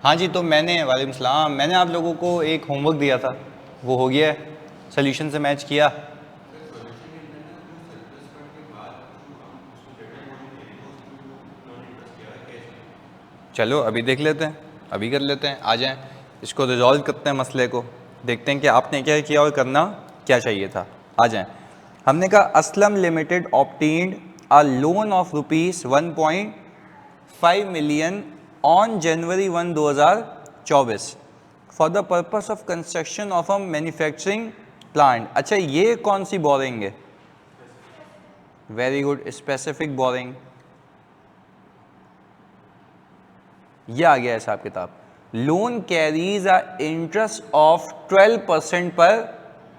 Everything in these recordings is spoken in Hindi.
हाँ जी, तो वालेकुम सलाम, मैंने आप लोगों को एक होमवर्क दिया था, वो हो गया है, सोल्यूशन से मैच किया। चलो अभी देख लेते हैं, अभी कर लेते हैं, आ जाएं, इसको रिजॉल्व करते हैं मसले को, देखते हैं कि आपने क्या किया और करना क्या चाहिए था। आ जाएं। हमने कहा Aslam limited obtained a loan of ₹1.5 million on January 1, 2024 for the purpose of construction of a manufacturing plant. अच्छा, ये कौन सी बोरिंग है? Very good, specific boring. ये आ गया हिसाब किताब। Loan carries a interest of 12% per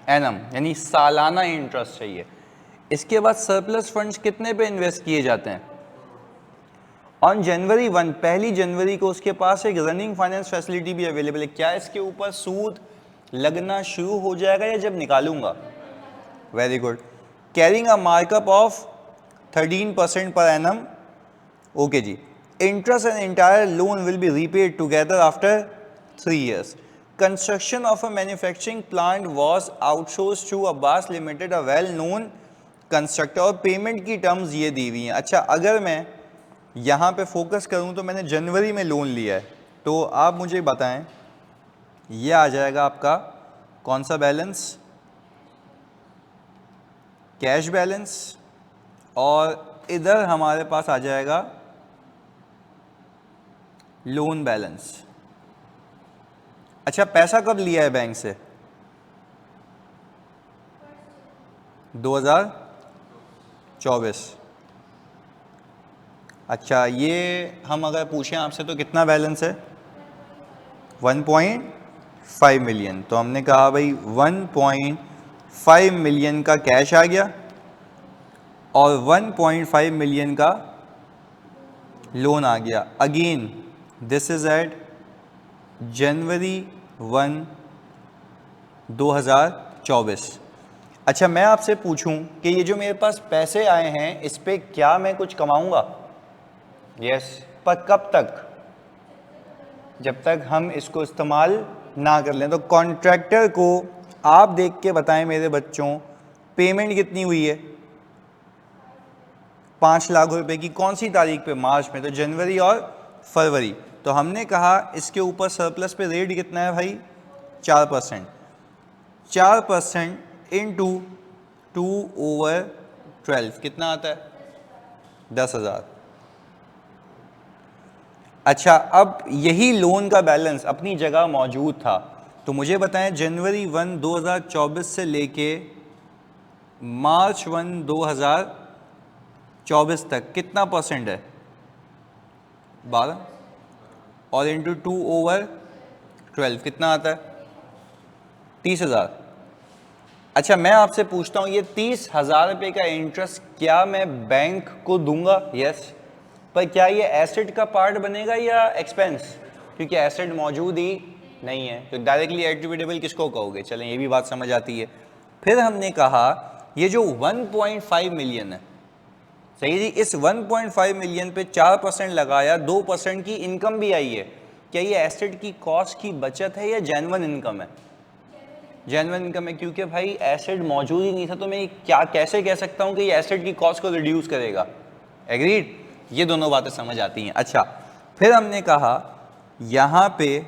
annum, यानी सालाना इंटरेस्ट चाहिए। इसके बाद सरप्लस फंड्स कितने पे इन्वेस्ट किए जाते हैं? ऑन जनवरी 1, पहली जनवरी को उसके पास एक रनिंग फाइनेंस फैसिलिटी भी अवेलेबल है। क्या इसके ऊपर सूद लगना शुरू हो जाएगा या जब निकालूंगा? Very good. Carrying a markup of 13% per annum. Okay जी। Interest and entire loan will be repaid together after 3 years. Construction of a manufacturing plant was outsource to Abbas limited, a well known constructor. और पेमेंट की टर्म्स ये दी हुई हैं। अच्छा, अगर मैं यहाँ पे फोकस करूँ तो मैंने जनवरी में लोन लिया है, तो आप मुझे बताएं, ये आ जाएगा आपका कौन सा बैलेंस? Cash balance. और इधर हमारे पास आ जाएगा लोन बैलेंस। अच्छा, पैसा कब लिया है बैंक से? 2024। अच्छा, ये हम अगर पूछें आपसे तो कितना बैलेंस है? 1.5 मिलियन। तो हमने कहा भाई 1.5 मिलियन का कैश आ गया और 1.5 मिलियन का लोन आ गया। अगेन दिस इज एट जनवरी 1, 2024। अच्छा, मैं आपसे पूछूं कि ये जो मेरे पास पैसे आए हैं इस पे क्या मैं कुछ कमाऊंगा? यस। पर कब तक? जब तक हम इसको इस्तेमाल ना कर लें। तो कॉन्ट्रैक्टर को आप देख के बताएं मेरे बच्चों, पेमेंट कितनी हुई है? 5 लाख रुपए की। कौन सी तारीख पे? मार्च में। तो जनवरी और फरवरी। तो हमने कहा इसके ऊपर सरप्लस पे रेट कितना है भाई? 4%। 4% इंटू 2/12 कितना आता है? 10,000। अच्छा, अब यही लोन का बैलेंस अपनी जगह मौजूद था, तो मुझे बताएं जनवरी 1, 2024 से लेके मार्च 1, 2024 तक कितना परसेंट है? 12 और इंटू 2/12 कितना आता है? 30,000। अच्छा, मैं आपसे पूछता हूँ, ये 30,000 रुपये का इंटरेस्ट क्या मैं बैंक को दूंगा? यस। पर क्या ये एसेट का पार्ट बनेगा या एक्सपेंस? क्योंकि एसेट मौजूद ही नहीं है, तो डायरेक्टली एट्रिब्यूटेबल किसको कहोगे? चलें, ये भी बात समझ आती है। फिर हमने कहा ये जो 1.5 मिलियन है, सही जी, इस 1.5 मिलियन पे 4% लगाया, 2% की इनकम भी आई है। क्या ये एसेट की कॉस्ट की बचत है या जेन्युइन इनकम है? जेन्युइन इनकम है, क्योंकि भाई एसेट मौजूद ही नहीं था, तो मैं क्या कैसे कह सकता हूँ कि ये एसेट की कॉस्ट को रिड्यूस करेगा? एग्रीड? ये दोनों बातें समझ आती हैं। अच्छा, फिर हमने कहा यहाँ पे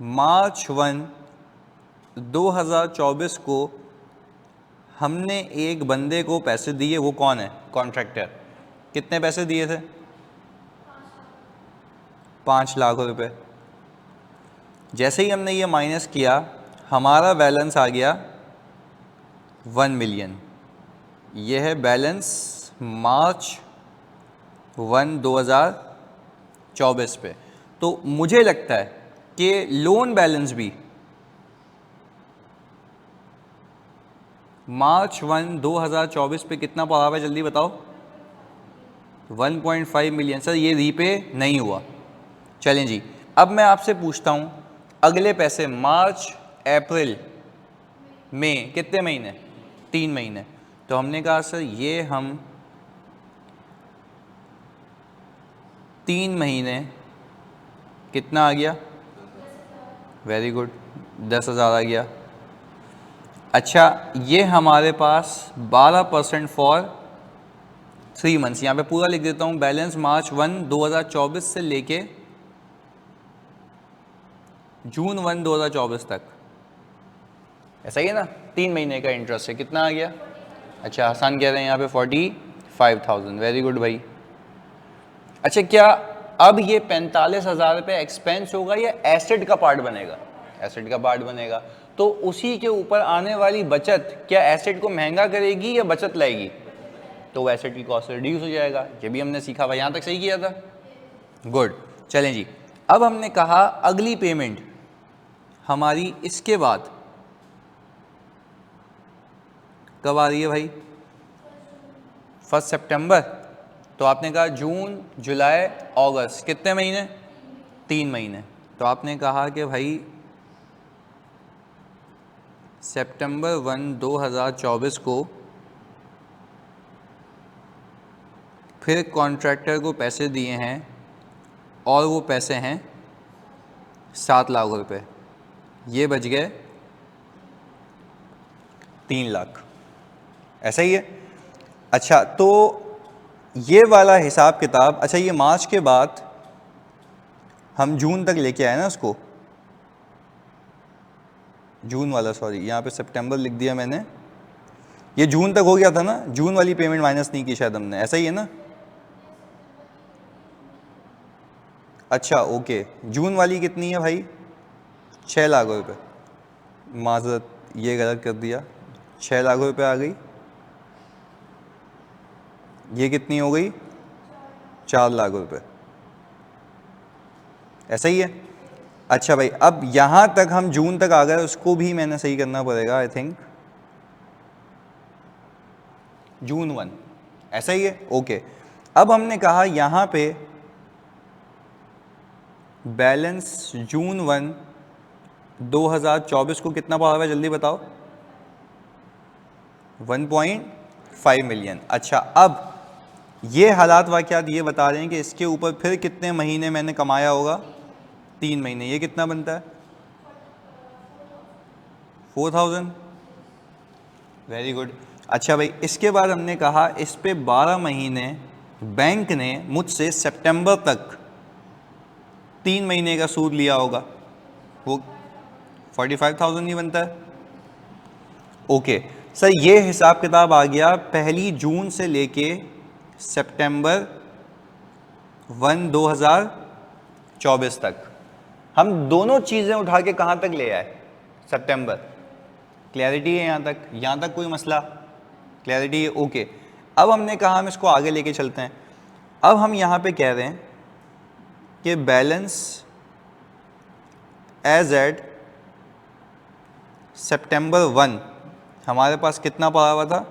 मार्च 1, 2024 को हमने एक बंदे को पैसे दिए, वो कौन है? कॉन्ट्रैक्टर। कितने पैसे दिए थे? 5 लाख रुपए। जैसे ही हमने ये माइनस किया, हमारा बैलेंस आ गया 1 मिलियन। ये है बैलेंस मार्च 1, 2024 पे। तो मुझे लगता है कि लोन बैलेंस भी मार्च 1, 2024 पे कितना पड़ा हुआ है? जल्दी बताओ। 1.5 मिलियन। सर ये रीपे नहीं हुआ। चलें जी, अब मैं आपसे पूछता हूँ, अगले पैसे मार्च, अप्रैल, मई, कितने महीने? 3 महीने। तो हमने कहा सर ये हम 3 महीने कितना आ गया? वेरी गुड, 10,000 आ गया। अच्छा, ये हमारे पास 12% फॉर 3 मंथ्स, यहाँ पे पूरा लिख देता हूँ। बैलेंस मार्च 1 2024 से लेके जून 1 2024 तक, ऐसा ही है ना? 3 महीने का इंटरेस्ट है, कितना आ गया? अच्छा, आसान कह रहे हैं यहाँ पे 45,000। वेरी गुड भाई। अच्छा, क्या अब ये 45,000 रुपये एक्सपेंस होगा या एसेट का पार्ट बनेगा? एसेट का पार्ट बनेगा। तो उसी के ऊपर आने वाली बचत क्या एसेट को महंगा करेगी या बचत लाएगी? तो एसेट की कॉस्ट रिड्यूस हो जाएगा। ये भी हमने सीखा भाई, यहाँ तक सही किया था? गुड। चलें जी, अब हमने कहा अगली पेमेंट हमारी इसके बाद कब आ रही है भाई? 1 सितंबर। तो आपने कहा जून, जुलाई, अगस्त, कितने महीने? 3 महीने। तो आपने कहा कि भाई सितंबर 1 2024 को फिर कॉन्ट्रैक्टर को पैसे दिए हैं और वो पैसे हैं 7 लाख रुपए, ये बच गए 3 लाख, ऐसा ही है? अच्छा, तो ये वाला हिसाब किताब, अच्छा ये मार्च के बाद हम जून तक लेके आए ना उसको, जून वाला, सॉरी यहाँ पे सितंबर लिख दिया मैंने, ये जून तक हो गया था ना? जून वाली पेमेंट माइनस नहीं की शायद हमने, ऐसा ही है ना? अच्छा ओके, जून वाली कितनी है भाई? 6 लाख रुपए, माजरत ये गलत कर दिया, 6 लाख रुपए आ गई। ये कितनी हो गई? 4 लाख रुपए, ऐसा ही है? अच्छा भाई, अब यहाँ तक हम जून तक आ गए, उसको भी मैंने सही करना पड़ेगा आई थिंक, जून 1, ऐसा ही है? ओके। अब हमने कहा यहाँ पे बैलेंस जून 1 2024 को कितना पड़ा हुआ है, जल्दी बताओ? 1.5 मिलियन। अच्छा, अब ये हालात वाक़यात ये बता रहे हैं कि इसके ऊपर फिर कितने महीने मैंने कमाया होगा? 3 महीने। ये कितना बनता है? 4,000। Very good. अच्छा भाई, इसके बाद हमने कहा इस पे 12 महीने बैंक ने मुझसे सितंबर तक 3 महीने का सूद लिया होगा, वो 45,000 ही बनता है। ओके सर, ये हिसाब किताब आ गया 1 जून से लेके सितंबर 1 2024 तक। हम दोनों चीज़ें उठा के कहाँ तक ले आए? सितंबर। क्लैरिटी है यहाँ तक? यहाँ तक कोई मसला? क्लैरिटी है? ओके। अब हमने कहा हम इसको आगे लेके चलते हैं। अब हम यहाँ पे कह रहे हैं कि बैलेंस एज एट सितंबर 1 हमारे पास कितना पड़ा हुआ था?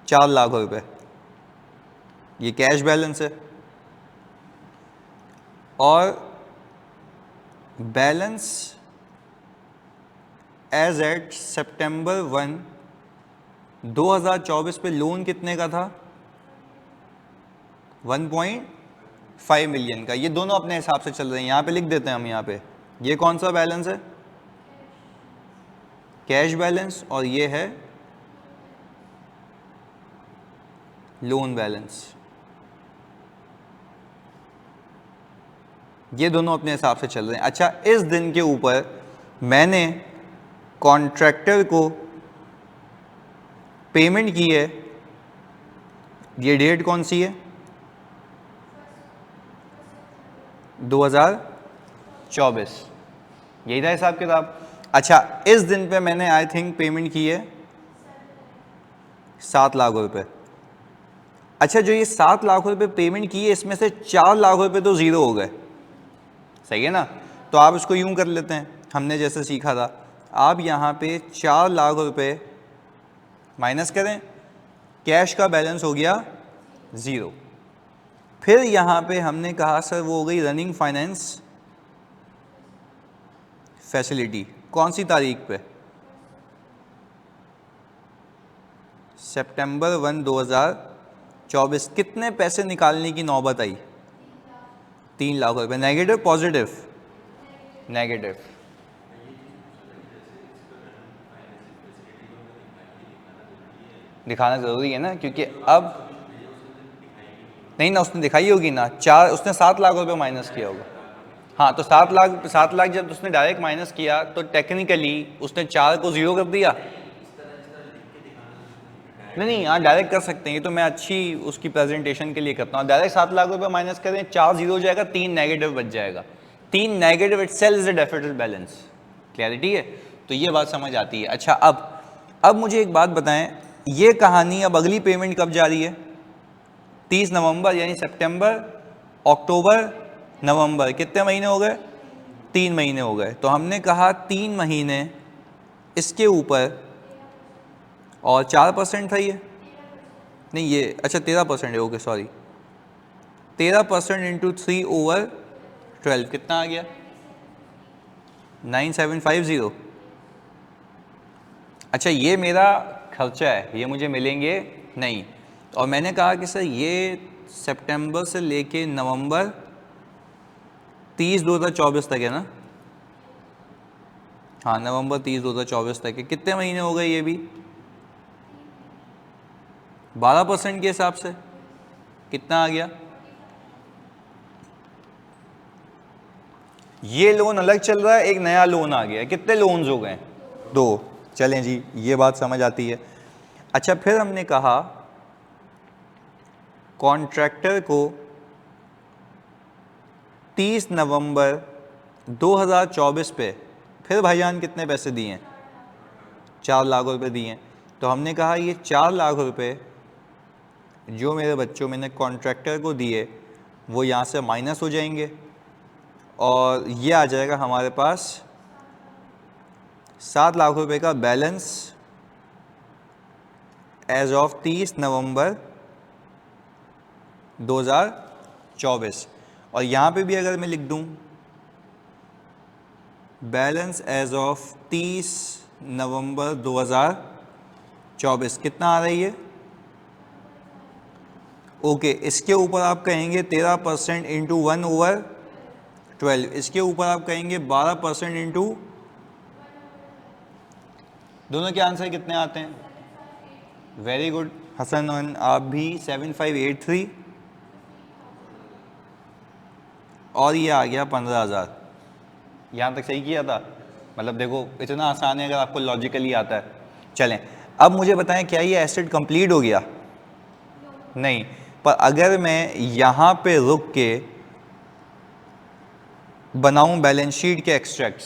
4 लाख रुपए, ये कैश बैलेंस है। और बैलेंस एज एट सितंबर 1 2024 पे लोन कितने का था? 1.5 मिलियन का। ये दोनों अपने हिसाब से चल रहे हैं, यहाँ पे लिख देते हैं हम। यहाँ पे ये कौन सा बैलेंस है? कैश बैलेंस, और ये है लोन बैलेंस। ये दोनों अपने हिसाब से चल रहे हैं। अच्छा, इस दिन के ऊपर मैंने कॉन्ट्रैक्टर को पेमेंट की है, ये डेट कौन सी है? 2024, यही था हिसाब किताब। अच्छा, इस दिन पे मैंने आई थिंक पेमेंट की है 7 लाख रुपए। अच्छा, जो ये 7 लाख रुपए पेमेंट की है, इसमें से 4 लाख रुपए तो ज़ीरो हो गए, सही है ना? तो आप इसको यूं कर लेते हैं, हमने जैसे सीखा था। आप यहाँ पे 4 लाख रुपए माइनस करें, कैश का बैलेंस हो गया 0। फिर यहाँ पे हमने कहा सर वो हो गई रनिंग फाइनेंस फैसिलिटी, कौन सी तारीख पे? सितंबर 1 2024। कितने पैसे निकालने की नौबत आई? 3,00,000 रुपए। Negative positive? नेगेटिव। दिखाना ज़रूरी है ना, क्योंकि अब नहीं ना, उसने दिखाई होगी ना, उसने 7,00,000 रुपए माइनस किया होगा। हाँ, तो 7 लाख जब उसने डायरेक्ट माइनस किया तो टेक्निकली उसने 4 को 0 कर दिया। नहीं, हाँ डायरेक्ट कर सकते हैं, ये तो मैं अच्छी उसकी प्रेजेंटेशन के लिए करता हूँ। डायरेक्ट 7,00,000 रुपए माइनस करें, 4 0 हो जाएगा, 3 नेगेटिव बच जाएगा। 3 negative itself is a deficit balance. Clarity है? तो ये बात समझ आती है। अच्छा, अब मुझे एक बात बताएं, ये कहानी अब अगली पेमेंट कब जा रही है? 30 नवंबर, यानी सितंबर, अक्टूबर, नवंबर, कितने महीने हो गए? 3 महीने हो गए। तो हमने कहा 3 महीने इसके ऊपर और 4% था ये, नहीं ये अच्छा 13% है, ओके सॉरी, 13% इंटू 3/12 कितना आ गया? 9750। अच्छा, ये मेरा खर्चा है, ये मुझे मिलेंगे नहीं। और मैंने कहा कि सर ये सितंबर से लेके नवंबर 30 2024 तक है ना? हाँ, नवंबर 30 2024 तक है। कितने महीने हो गए ये भी? 12% के हिसाब से कितना आ गया? ये लोन अलग चल रहा है, एक नया लोन आ गया। कितने लोन्स हो गए? 2। चलें जी, ये बात समझ आती है। अच्छा, फिर हमने कहा कॉन्ट्रैक्टर को 30 नवंबर 2024 पे फिर भाईजान कितने पैसे दिए हैं? 4,00,000 रुपए दिए हैं। तो हमने कहा ये 4,00,000 रुपए जो मेरे बच्चों मैंने कॉन्ट्रैक्टर को दिए वो यहाँ से माइनस हो जाएंगे और ये आ जाएगा हमारे पास 7,00,000 रुपए का बैलेंस एज ऑफ 30 नवंबर 2024। और यहाँ पे भी अगर मैं लिख दूँ बैलेंस एज ऑफ 30 नवंबर 2024, कितना आ रही है? ओके, इसके ऊपर आप कहेंगे 13% इंटू 1/12, इसके ऊपर आप कहेंगे 12% इंटू, दोनों के आंसर कितने आते हैं? वेरी गुड हसन, आप भी 7583, और ये आ गया 15,000। यहाँ तक सही किया था? मतलब देखो इतना आसान है अगर आपको लॉजिकली आता है। चलें, अब मुझे बताएं क्या ये एसेट कंप्लीट हो गया? नहीं, पर अगर मैं यहाँ पे रुक के बनाऊं बैलेंस शीट के एक्सट्रैक्ट्स,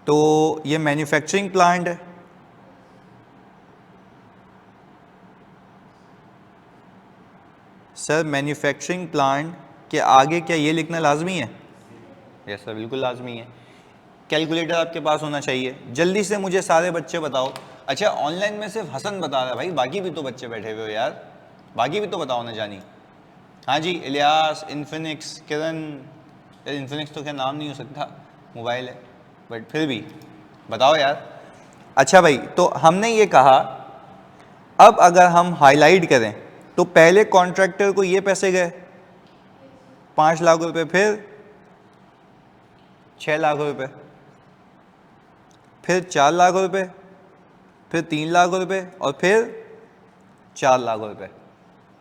तो ये मैन्युफैक्चरिंग प्लांट है, सर मैन्युफैक्चरिंग प्लांट के आगे क्या ये लिखना लाजमी है? यस सर, बिल्कुल लाजमी है। कैलकुलेटर आपके पास होना चाहिए। जल्दी से मुझे सारे बच्चे बताओ। अच्छा, ऑनलाइन में सिर्फ हसन बता रहा है भाई, बाकी भी तो बच्चे बैठे हुए हो यार, बाकी भी तो बताओ ना जानी। हाँ जी, इलियास, इन्फिनिक्स, किरण, इन्फिनिक्स तो क्या नाम नहीं हो सकता, मोबाइल है, बट फिर भी बताओ यार। अच्छा भाई, तो हमने ये कहा अब अगर हम हाईलाइट करें तो पहले कॉन्ट्रैक्टर को ये पैसे गए 5,00,000 रुपए, फिर 6,00,000 रुपए, फिर 4,00,000 रुपए, फिर 3,00,000 रुपए और फिर 4,00,000 रुपए।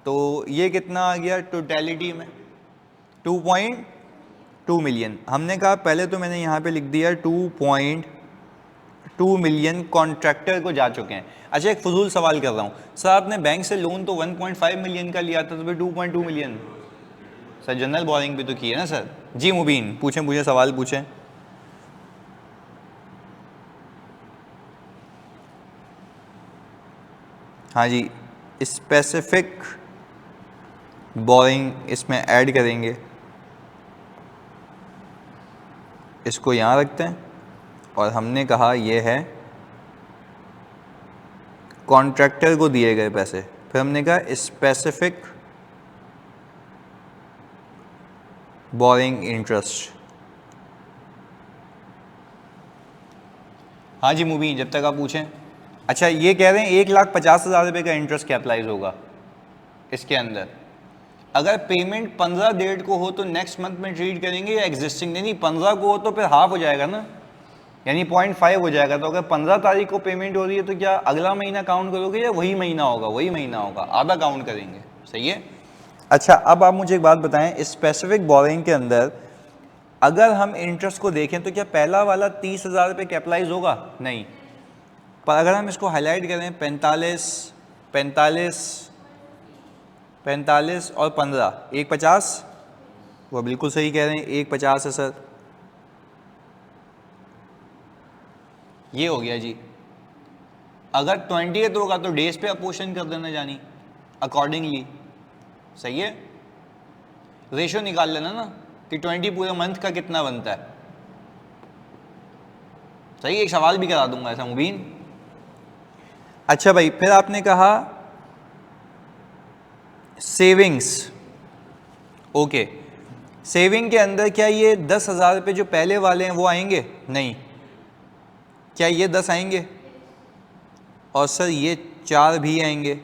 तो ये कितना आ गया टोटलिटी में? 2.2 मिलियन। हमने कहा पहले तो मैंने यहाँ पे लिख दिया 2.2 मिलियन कॉन्ट्रैक्टर को जा चुके हैं। अच्छा, एक फजूल सवाल कर रहा हूँ, सर आपने बैंक से लोन तो 1.5 मिलियन का लिया था, तो फिर 2.2 मिलियन? सर जनरल बोरिंग भी तो की है ना सर। जी मुबीन, पूछें सवाल पूछें। हाँ जी, स्पेसिफिक बोरिंग इसमें ऐड करेंगे, इसको यहाँ रखते हैं। और हमने कहा ये है कॉन्ट्रैक्टर को दिए गए पैसे, फिर हमने कहा स्पेसिफिक बोरिंग इंटरेस्ट। हाँ जी मुबीन, जब तक आप पूछें। अच्छा, ये कह रहे हैं 1,50,000 रुपये का इंटरेस्ट कैपिटलाइज होगा इसके अंदर, अगर पेमेंट 15 डेट को हो तो नेक्स्ट मंथ में ट्रीट करेंगे या एग्जिस्टिंग? नहीं 15 को हो तो फिर हाफ हो जाएगा ना, यानी 0.5 हो जाएगा। तो अगर 15 तारीख को पेमेंट हो रही है तो क्या अगला महीना काउंट करोगे या वही महीना होगा? वही महीना होगा, आधा काउंट करेंगे। सही है। अच्छा अब आप मुझे एक बात बताएं, स्पेसिफिक बोरिंग के अंदर अगर हम इंटरेस्ट को देखें तो क्या पहला वाला 30,000 पे कैपिटलाइज होगा? नहीं। पर अगर हम इसको हाईलाइट करें 45, 45, 45 और 15, 150, वो बिल्कुल सही कह रहे हैं, 150 है सर। ये हो गया जी। अगर 20th होगा तो डेज पे अपोर्शन कर देना जानी अकॉर्डिंगली। सही है। रेशो निकाल लेना ना कि 20 पूरे मंथ का कितना बनता है। सही। एक सवाल भी करा दूंगा ऐसा मुबीन। अच्छा भाई, फिर आपने कहा सेविंग्स। ओके, सेविंग के अंदर क्या ये 10,000 रुपये जो पहले वाले हैं वो आएंगे? नहीं। क्या ये 10 आएंगे? और सर ये 4 भी आएंगे,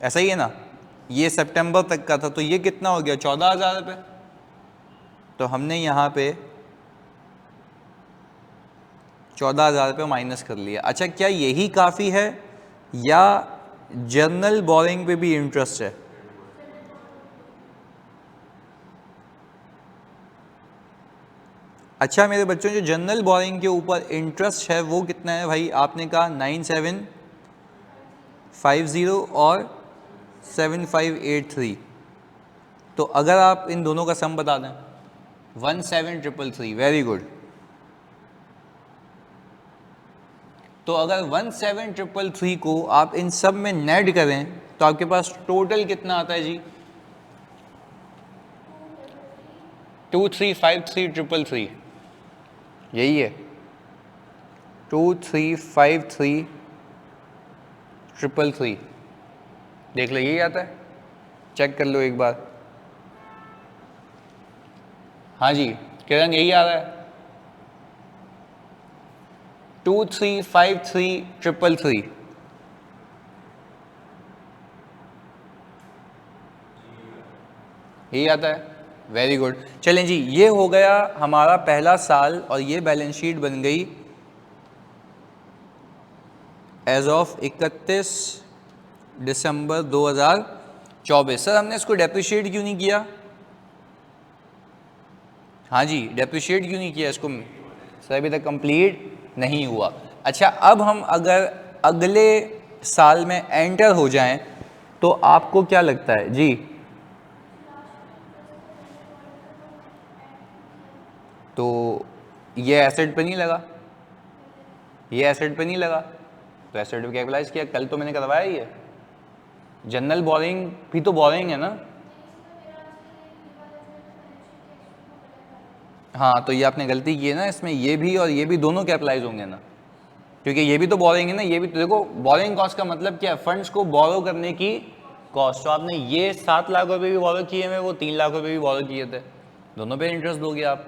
ऐसा ही है ना? ये सितंबर तक का था तो ये कितना हो गया? 14,000 रुपये। तो हमने यहाँ पे 14,000 रुपये माइनस कर लिया। अच्छा, क्या यही काफ़ी है या जर्नल बोरिंग पे भी इंटरेस्ट है? अच्छा मेरे बच्चों, जो जनरल बोरिंग के ऊपर इंटरेस्ट है वो कितना है भाई? आपने कहा 9750 और 7583। तो अगर आप इन दोनों का सम बता दें, 1733। Very good. तो अगर 1733 को आप इन सब में नेट करें तो आपके पास टोटल कितना आता है जी? 2353,333। यही है 2353,333। देख लो यही आता है, चेक कर लो एक बार। हाँ जी किरण, यही आ रहा है 2353,333। यही आता है। Very good. चलें जी, ये हो गया हमारा पहला साल और ये बैलेंस शीट बन गई एज ऑफ 31 दिसंबर 2024। सर हमने इसको डेप्रिशिएट क्यों नहीं किया? हाँ जी, डेप्रिशिएट क्यों नहीं किया इसको? सर अभी तक कंप्लीट नहीं हुआ। अच्छा, अब हम अगर अगले साल में एंटर हो जाएं तो आपको क्या लगता है जी? तो ये एसेट पे नहीं लगा, ये एसेट पे नहीं लगा, तो एसेट पे कैपिटलाइज किया। कल तो मैंने करवाया ही है। जनरल बोरिंग भी तो बोरिंग है ना? हाँ, तो ये आपने गलती की है ना, इसमें ये भी और ये भी दोनों कैपिटलाइज होंगे ना, क्योंकि ये भी तो बोरिंग है ना। ये भी तो देखो, बोरिंग कॉस्ट का मतलब क्या है? फंड्स को बोरो करने की कॉस्ट। तो आपने ये 7 लाख रुपए भी बोरो किए हुए, वो 3 लाख रुपए भी बोरो किए थे, दोनों पे इंटरेस्ट दोगे आप।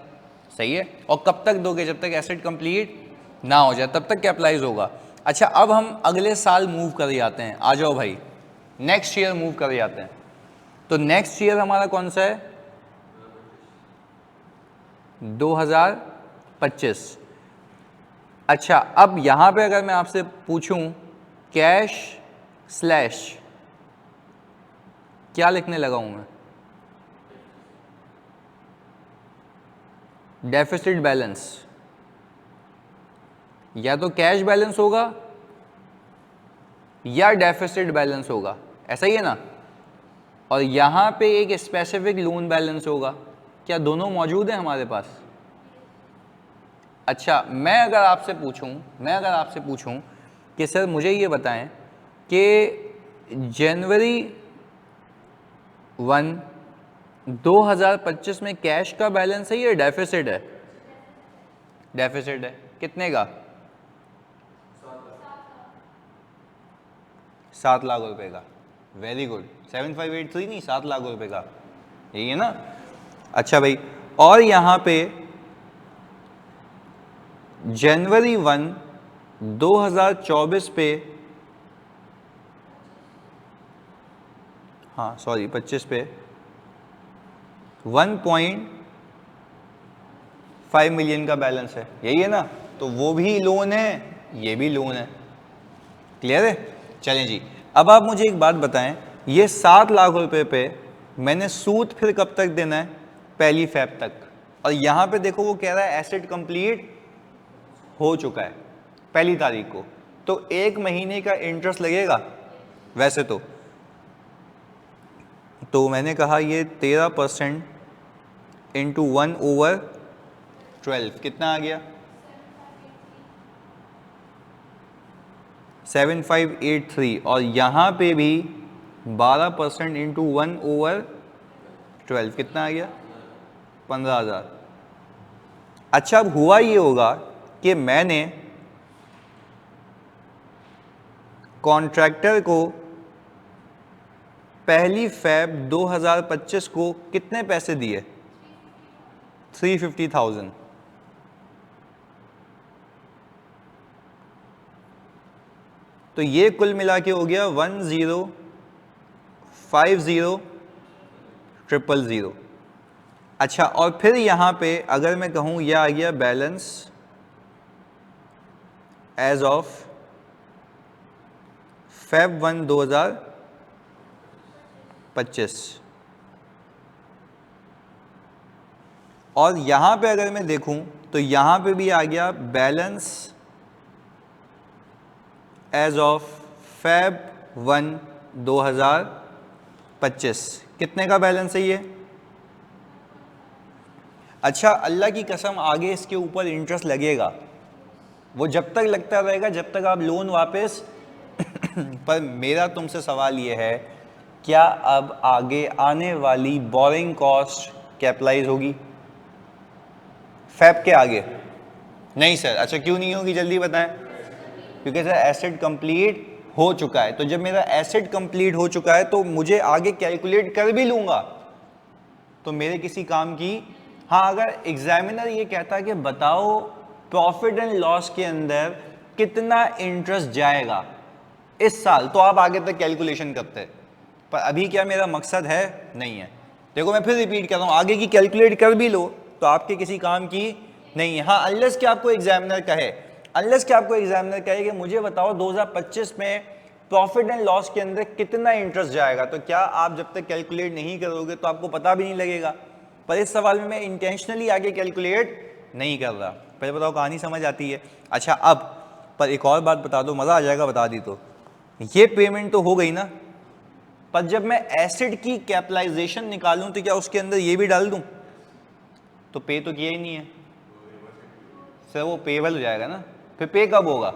सही है। और कब तक दोगे? जब तक एसेट कंप्लीट ना हो जाए तब तक कैपिटलाइज होगा। अच्छा, अब हम अगले साल मूव कर जाते हैं। आ जाओ भाई, नेक्स्ट ईयर मूव कर जाते हैं। तो नेक्स्ट ईयर हमारा कौन सा है? 2025। अच्छा, अब यहां पे अगर मैं आपसे पूछूं कैश स्लैश, क्या लिखने लगा हूं मैं? Deficit balance. या तो कैश बैलेंस होगा या डेफिसिट बैलेंस होगा, ऐसा ही है ना? और यहां पे एक स्पेसिफिक लोन बैलेंस होगा। क्या दोनों मौजूद हैं हमारे पास? अच्छा, मैं अगर आपसे पूछूं कि सर मुझे ये बताएं कि जनवरी 1, 2025 में कैश का बैलेंस है या डेफिसिट है? डेफिसिट है। कितने का? 7 लाख रुपए का। Very good. 7583 नहीं, 7 लाख रुपए का, यही है ना? अच्छा भाई, और यहां पे जनवरी 1, 2024 पे हाँ सॉरी 25 पे 1.5 मिलियन का बैलेंस है, यही है ना, तो वो भी लोन है, ये भी लोन है। क्लियर है? चलें जी, अब आप मुझे एक बात बताएं, ये 7 लाख रुपए पे मैंने सूद फिर कब तक देना है? 1 फ़रवरी तक। और यहाँ पे देखो वो कह रहा है एसेट कंप्लीट हो चुका है 1 तारीख को, तो 1 महीने का इंटरेस्ट लगेगा वैसे तो मैंने कहा ये 13% इंटू 1/12 कितना आ गया? 7583। और यहाँ पे भी 12% इंटू 1/12 कितना आ गया? 15,000। अच्छा, अब हुआ ये होगा कि मैंने कॉन्ट्रैक्टर को 1 फ़रवरी 2025 को कितने पैसे दिए? 350,000। तो ये कुल मिला के हो गया 1050,000,000। अच्छा, और फिर यहाँ पे अगर मैं कहूँ यह आ गया बैलेंस एज ऑफ Feb 1 2025, और यहाँ पे अगर मैं देखूँ तो यहाँ पे भी आ गया बैलेंस एज ऑफ Feb 1 2025। कितने का बैलेंस है ये? अच्छा, अल्लाह की कसम आगे इसके ऊपर इंटरेस्ट लगेगा, वो जब तक लगता रहेगा जब तक आप लोन वापस पर मेरा तुमसे सवाल ये है, क्या अब आगे आने वाली बोरिंग कॉस्ट कैपिटलाइज होगी फैब के आगे? नहीं सर। अच्छा, क्यों नहीं होगी, जल्दी बताएं। क्योंकि सर एसेट कंप्लीट हो चुका है, तो जब मेरा एसेट कंप्लीट हो चुका है तो मुझे आगे कैलकुलेट कर भी लूंगा तो मेरे किसी काम की। हाँ, अगर एग्जामिनर ये कहता है कि बताओ प्रॉफिट एंड लॉस के अंदर कितना इंटरेस्ट जाएगा इस साल, तो आप आगे तक कैलकुलेशन करते, पर अभी क्या मेरा मकसद है? नहीं है। देखो मैं फिर रिपीट कर रहा हूँ, आगे की कैलकुलेट कर भी लो तो आपके किसी काम की नहीं है। हाँ, अनलेस कि आपको एग्जामिनर कहे कि मुझे बताओ 2025 में प्रॉफिट एंड लॉस के अंदर कितना इंटरेस्ट जाएगा, तो क्या आप जब तक कैलकुलेट नहीं करोगे तो आपको पता भी नहीं लगेगा। पर इस सवाल में मैं इंटेंशनली आगे कैलकुलेट नहीं कर रहा। पहले बताओ, कहानी समझ आती है? अच्छा, अब पर एक और बात बता दो, मज़ा आ जाएगा बता दी तो। ये पेमेंट तो हो गई ना, पर जब मैं एसेट की कैपिटलाइजेशन निकालूं तो क्या उसके अंदर ये भी डाल दूं? तो पे तो किया ही नहीं है सर, वो पेबल हो जाएगा ना। फिर पे कब होगा?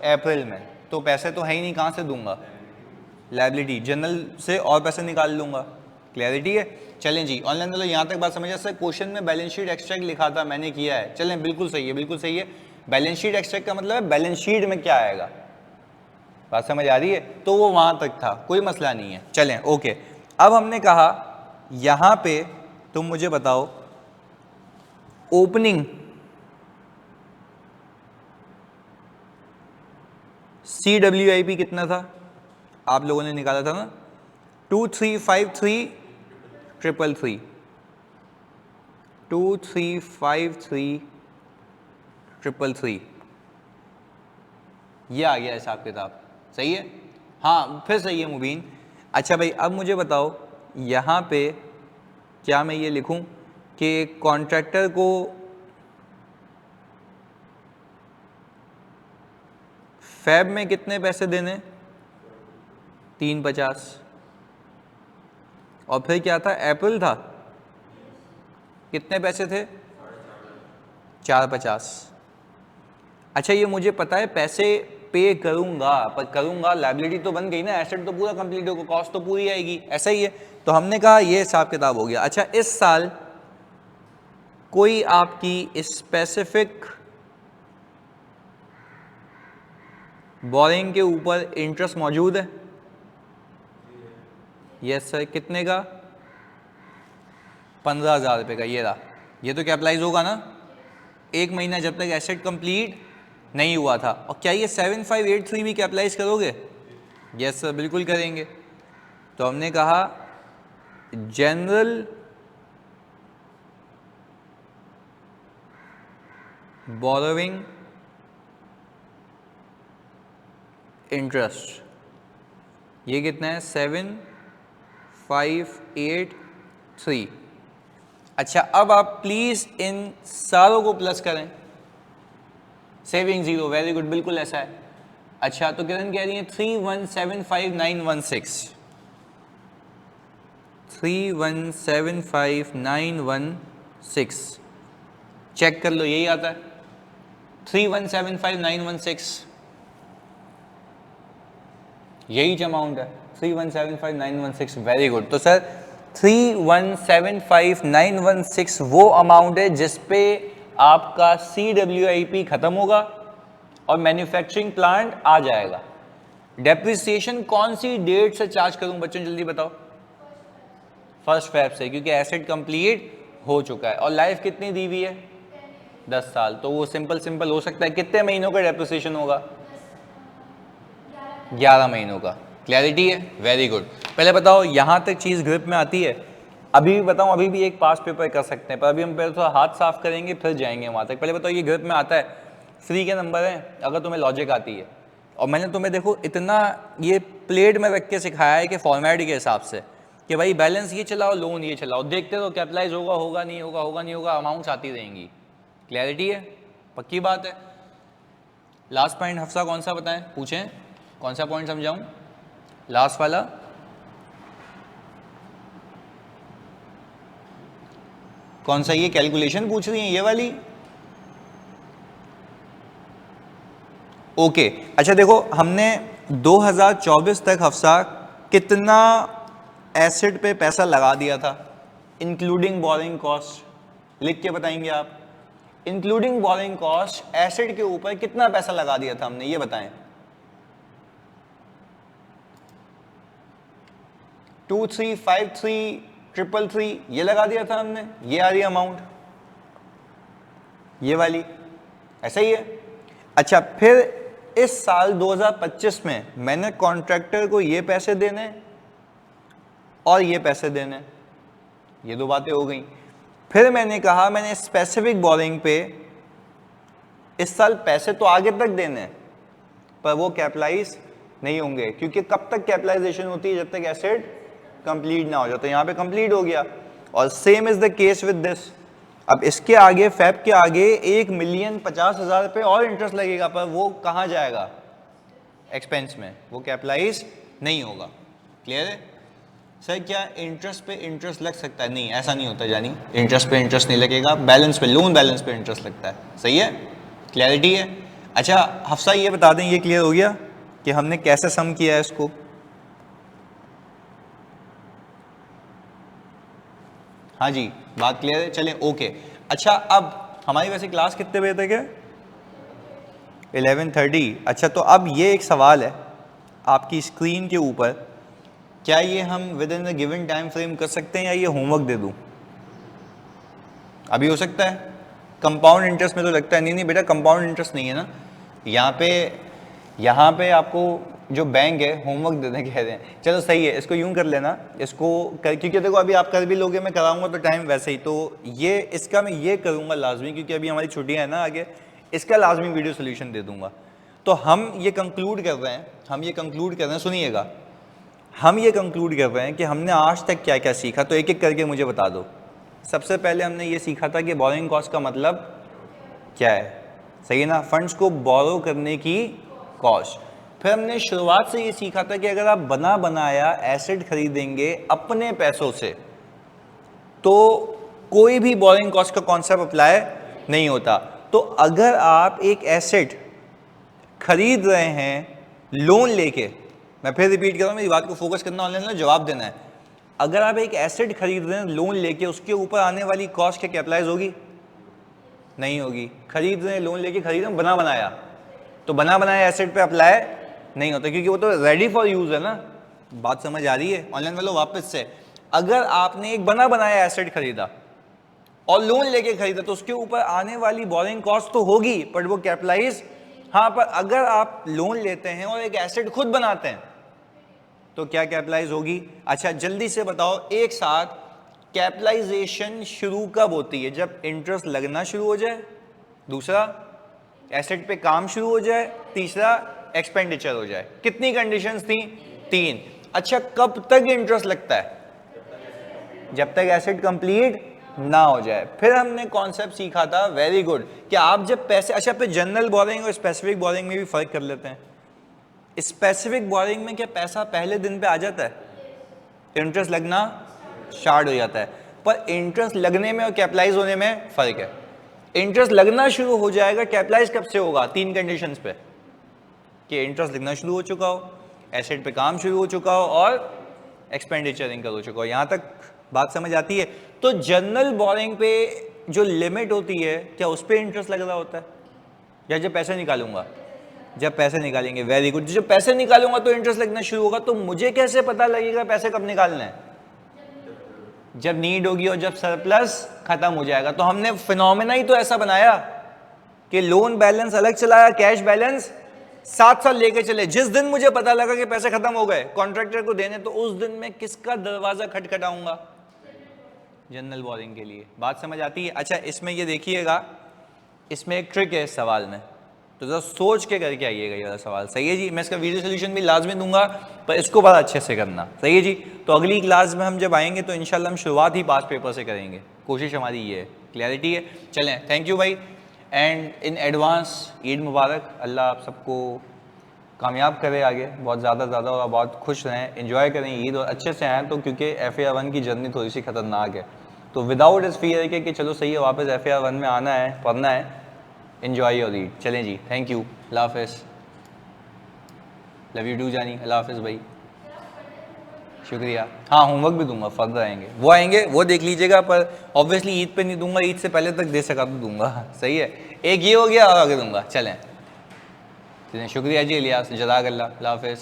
अप्रैल में। तो पैसे तो है ही नहीं, कहाँ से दूंगा? लायबिलिटी जनरल से और पैसे निकाल लूंगा। क्लैरिटी है? चलें जी, ऑनलाइन वालों यहाँ तक बात समझ सर। क्वेश्चन में बैलेंस शीट एक्सट्रैक्ट लिखा था, मैंने किया है। चलें, बिल्कुल सही है, बिल्कुल सही है। बैलेंस शीट एक्सट्रैक्ट का मतलब है बैलेंस शीट में क्या आएगा, बात समझ आ रही है? तो वो वहाँ तक था, कोई मसला नहीं है। चलें, ओके। अब हमने कहा यहाँ पे तुम मुझे बताओ ओपनिंग CWIP कितना था? आप लोगों ने निकाला था ना, 2353,333 2353,333 ये आ गया हिसाब किताब। सही है? हाँ, फिर सही है मुबीन। अच्छा भाई, अब मुझे बताओ यहाँ पे क्या मैं ये लिखूं कि कॉन्ट्रैक्टर को फैब में कितने पैसे देने? 350। और फिर क्या था? अप्रैल था, कितने पैसे थे? 450। अच्छा, ये मुझे पता है पैसे पे करूंगा, पर करूंगा लायबिलिटी तो बन गई ना, एसेट तो पूरा कंप्लीट होगा, कॉस्ट तो पूरी आएगी। ऐसा ही है, तो हमने कहा ये हिसाब किताब हो गया। अच्छा, इस साल कोई आपकी स्पेसिफिक बोरिंग के ऊपर इंटरेस्ट मौजूद है? Yes sir. कितने का? 15,000 रुपये का। ये रहा, ये तो कैपिटलाइज होगा ना 1 महीना जब तक एसेट कंप्लीट नहीं हुआ था। और क्या ये 7583 भी कैपिटलाइज करोगे? यस सर, बिल्कुल करेंगे। तो हमने कहा जनरल बोरोइंग इंटरेस्ट, ये कितना है 7583। अच्छा अब आप प्लीज इन सारों को प्लस करें, सेविंग जीरो, वेरी गुड, बिल्कुल ऐसा है। अच्छा तो किरण कह रही है 3175916, 3175916 चेक कर लो, यही आता है 3175916, यही अमाउंट है 3175916, वेरी गुड। तो सर 3175916 वो अमाउंट है जिस पे आपका CWIP खत्म होगा और मैन्युफैक्चरिंग प्लांट आ जाएगा। डेप्रिसिएशन कौन सी डेट से चार्ज करूं बच्चों, जल्दी बताओ। 1 Feb से, क्योंकि एसेट कंप्लीट हो चुका है और लाइफ कितनी दी हुई है 10 साल, तो वो सिंपल हो सकता है। कितने महीनों का डेप्रिसिएशन होगा 11 महीनों का। क्लैरिटी है, वेरी गुड। पहले बताओ यहाँ तक चीज़ ग्रिप में आती है? अभी भी बताऊँ, अभी भी एक पास पेपर कर सकते हैं, पर अभी हम पहले थोड़ा हाथ साफ करेंगे फिर जाएंगे वहाँ तक। पहले बताओ ये ग्रिप में आता है? फ्री के नंबर हैं अगर तुम्हें लॉजिक आती है। और मैंने तुम्हें देखो इतना ये प्लेट में रख के सिखाया है कि फॉर्मेट के हिसाब से कि भाई बैलेंस ये चलाओ, लोन ये चलाओ, देखते रहो कैपिटलाइज होगा होगा नहीं होगा, होगा नहीं होगा, अमाउंट्स आती रहेंगी। क्लैरिटी है, पक्की बात है। लास्ट पॉइंट हफ्सा कौन सा बताएं, पूछें कौन सा पॉइंट समझाऊं? लास्ट वाला कौन सा? ये कैलकुलेशन पूछ रही है ये वाली? ओके अच्छा देखो, हमने 2024 तक हफ्सा कितना एसेट पे पैसा लगा दिया था इंक्लूडिंग बोरिंग कॉस्ट, लिख के बताएंगे आप। इंक्लूडिंग बोरिंग कॉस्ट एसेट के ऊपर कितना पैसा लगा दिया था हमने, ये बताएं। 235333 ये लगा दिया था हमने, ये आ रही अमाउंट, ये वाली, ऐसा ही है। अच्छा फिर इस साल 2025 में मैंने कॉन्ट्रैक्टर को ये पैसे देने और ये पैसे देने, ये दो बातें हो गई। फिर मैंने कहा मैंने स्पेसिफिक बोरिंग पे इस साल पैसे तो आगे तक देने पर वो कैपिटलाइज नहीं होंगे, क्योंकि कब तक कैपिटलाइजेशन होती है? जब तक एसेट कंप्लीट ना हो जाता। यहाँ पे कंप्लीट हो गया और same is the case with this. अब इसके आगे फैब के आगे 1,50,000 रुपये और इंटरेस्ट लगेगा, पर वो कहाँ जाएगा? एक्सपेंस में, वो कैपिटलाइज नहीं होगा। क्लियर है सर? क्या इंटरेस्ट पे इंटरेस्ट लग सकता है? नहीं, ऐसा नहीं होता जानी, इंटरेस्ट पे इंटरेस्ट नहीं लगेगा, बैलेंस पे, लोन बैलेंस पे इंटरेस्ट लगता है। सही है, क्लैरिटी है। अच्छा हफ्सा ये बता दें, ये क्लियर हो गया कि हमने कैसे सम किया है इसको? हाँ जी, बात क्लियर है, चलें ओके। अच्छा अब हमारी वैसे क्लास कितने बजे तक है? 11:30। अच्छा तो अब ये एक सवाल है आपकी स्क्रीन के ऊपर, क्या ये हम with in the given time frame कर सकते हैं या ये होमवर्क दे दूं? अभी हो सकता है। कंपाउंड इंटरेस्ट में तो लगता है नहीं बेटा, कंपाउंड इंटरेस्ट नहीं है ना यहाँ पे आपको जो बैंक है होमवर्क देने कह रहे हैं। चलो सही है, इसको यूं कर लेना, इसको कर, क्योंकि देखो अभी आप कर भी लोगे, मैं कराऊंगा तो टाइम वैसे ही, तो ये इसका मैं ये करूंगा लाजमी, क्योंकि अभी हमारी छुट्टियां हैं ना आगे, इसका लाजमी वीडियो सोल्यूशन दे दूंगा। तो हम ये कंक्लूड कर रहे हैं, सुनिएगा, हम ये कंक्लूड कर रहे हैं कि हमने आज तक क्या क्या सीखा, तो एक एक करके मुझे बता दो। सबसे पहले हमने ये सीखा था कि बोरोइंग कॉस्ट का मतलब क्या है, सही है ना? फंड्स को बोरो करने की कॉस्ट। फिर हमने शुरुआत से ये सीखा था कि अगर आप बना बनाया एसेट खरीदेंगे अपने पैसों से तो कोई भी बोरोइंग कॉस्ट का कॉन्सेप्ट अप्लाई नहीं होता। तो अगर आप एक एसेट खरीद रहे हैं लोन लेके, मैं फिर रिपीट कर रहा हूं, मेरी बात को फोकस करना, ऑनलाइन जवाब देना है। अगर आप एक एसेट खरीद रहे हैं लोन लेके, उसके ऊपर आने वाली कॉस्ट क्या कैपिटलाइज होगी? नहीं होगी। खरीद रहे हैं लोन लेके, खरीद रहे हैं बना बनाया, तो बना बनाया एसेट पे अप्लाई नहीं होता, क्योंकि वो तो रेडी फॉर यूज है ना। बात समझ आ रही है ऑनलाइन वालों? वापस से, अगर आपने एक बना बनाया एसेट खरीदा और लोन लेके खरीदा तो उसके ऊपर आने वाली बोरिंग कॉस्ट तो होगी, बट वो कैपिटलाइज, हाँ, पर अगर आप लोन लेते हैं और एक एसेट खुद बनाते हैं तो क्या कैपिटलाइज होगी? अच्छा जल्दी से बताओ एक साथ, कैपिटलाइजेशन शुरू कब होती है? जब इंटरेस्ट लगना शुरू हो जाए, दूसरा एसेट पे काम शुरू हो जाए, तीसरा एक्सपेंडिचर हो जाए। कितनी कंडीशंस थी? 3। अच्छा कब तक इंटरेस्ट लगता है? जब तक एसेट कंप्लीट ना हो जाए। फिर हमने कॉन्सेप्ट सीखा था, वेरी गुड, कि आप जब पैसे, अच्छा पे जनरल बोरिंग और स्पेसिफिक बोरिंग में भी फर्क कर लेते हैं। स्पेसिफिक बोरिंग में क्या पैसा पहले दिन पे आ जाता है? इंटरेस्ट लगना स्टार्ट हो जाता है। पर इंटरेस्ट लगने में और कैपिटलाइज होने में फर्क है। इंटरेस्ट लगना शुरू हो जाएगा, कैपिटलाइज कब से होगा? 3 कंडीशंस पे, कि इंटरेस्ट लगना शुरू हो चुका हो, एसेट पे काम शुरू हो चुका हो और एक्सपेंडिचर इनकम हो चुका हो। यहां तक बात समझ आती है? तो जनरल बोरिंग पे जो लिमिट होती है, क्या उस पर इंटरेस्ट लग रहा होता है, या जब पैसे निकालूंगा? जब पैसे निकालेंगे, वेरी गुड। जब पैसे निकालूंगा तो इंटरेस्ट लगना शुरू होगा। तो मुझे कैसे पता लगेगा पैसे कब निकालने हैं? जब नीड होगी और जब सरप्लस खत्म हो जाएगा। तो हमने फिनोमेना ही तो ऐसा बनाया कि लोन बैलेंस अलग चलाया, कैश बैलेंस साथ साथ लेके चले। जिस दिन मुझे पता लगा कि पैसे खत्म हो गए कॉन्ट्रैक्टर को देने, तो उस दिन मैं किसका दरवाजा खटखटाऊंगा? जनरल बोरिंग के लिए। बात समझ आती है? अच्छा इसमें ये देखिएगा, इसमें एक ट्रिक है इस सवाल में, तो जरा सोच के करके आइएगा ये वाला सवाल। सही है जी? मैं इसका वीडियो सोल्यूशन भी लाजमी दूंगा, पर इसको बड़ा अच्छे से करना। सही है जी? तो अगली क्लास में हम जब आएंगे तो इंशाल्लाह हम शुरुआत ही पास पेपर से करेंगे। कोशिश हमारी ये है। क्लैरिटी है? चलें, थैंक यू भाई, एंड इन एडवांस ईद मुबारक। अल्लाह आप सबको कामयाब करे आगे बहुत ज़्यादा और बहुत खुश रहें, एंजॉय करें ईद, और अच्छे से आएँ। तो क्योंकि FAR1 की जर्नी थोड़ी सी ख़तरनाक है, तो विदाउट इस फियर के कि चलो सही है वापस FAR1 में आना है, पढ़ना है, एंजॉय योर ईद। चलें जी, थैंक यू, अल्लाह हाफ़िज़, लव यू टू जानी, अल्लाह हाफ़िज़ भाई, शुक्रिया। हाँ होमवर्क भी दूंगा, फर्दर आएंगे वो देख लीजिएगा, पर ऑब्वियसली ईद पे नहीं दूंगा, ईद से पहले तक दे सका तो दूंगा। सही है? एक ये हो गया और आगे दूंगा। चलें, शुक्रिया जी इलियास, जज़ाकल्लाह, अल्लाह हाफ़िज़।